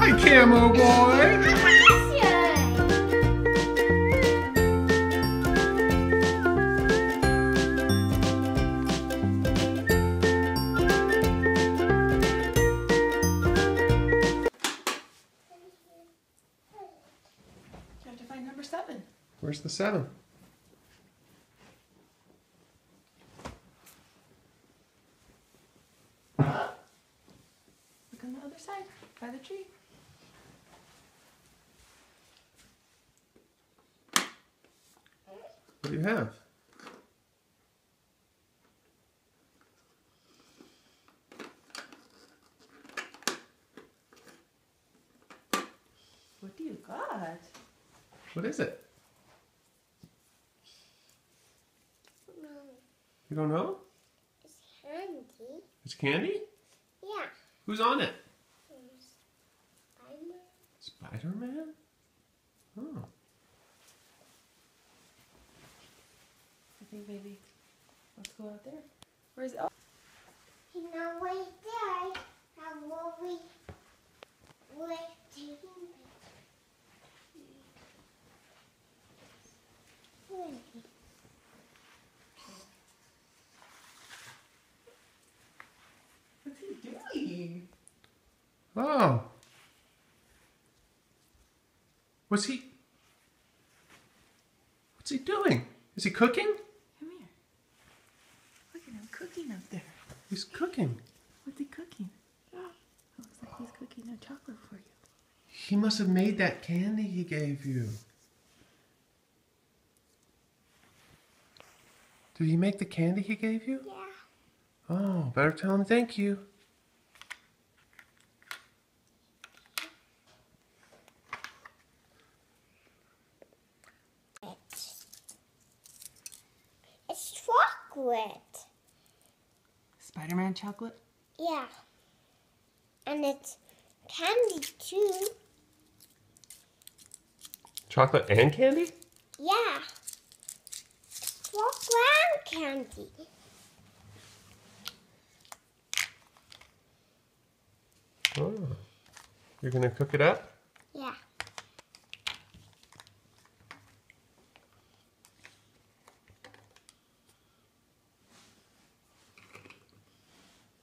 Hi, Camo Boy. You have to find number 7. Where's the 7? Look on the other side, by the tree. What do you have? What do you got? What is it? No, You don't know? it's candy. It's candy? Yeah. Who's on it? Spider. Spider-Man? Oh. I think maybe let's go out there. Where's it? Oh, You know right there. How will we're taking pictures. what's he doing? Oh. What's he doing? Is he cooking? Come here. Look at him cooking up there. He's cooking. What's he cooking? Looks like he's cooking a chocolate for you. He must have made that candy he gave you. Did he make the candy he gave you? Yeah. Oh, better tell him thank you. It's chocolate. Spider-Man chocolate? Yeah. And it's candy too. Chocolate and candy? Yeah. Chocolate candy. Oh. You're gonna cook it up? Yeah.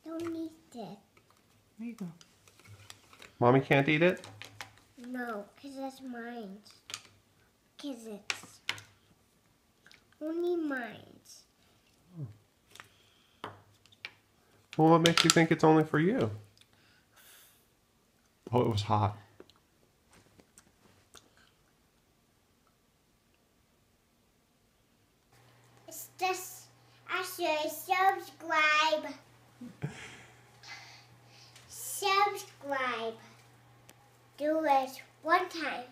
Don't eat it. There you go. Mommy can't eat it? No, because it's mine. Because it's only mine. Well, what makes you think it's only for you? Oh, it was hot. It's just, actually, subscribe. Subscribe. Do it one time.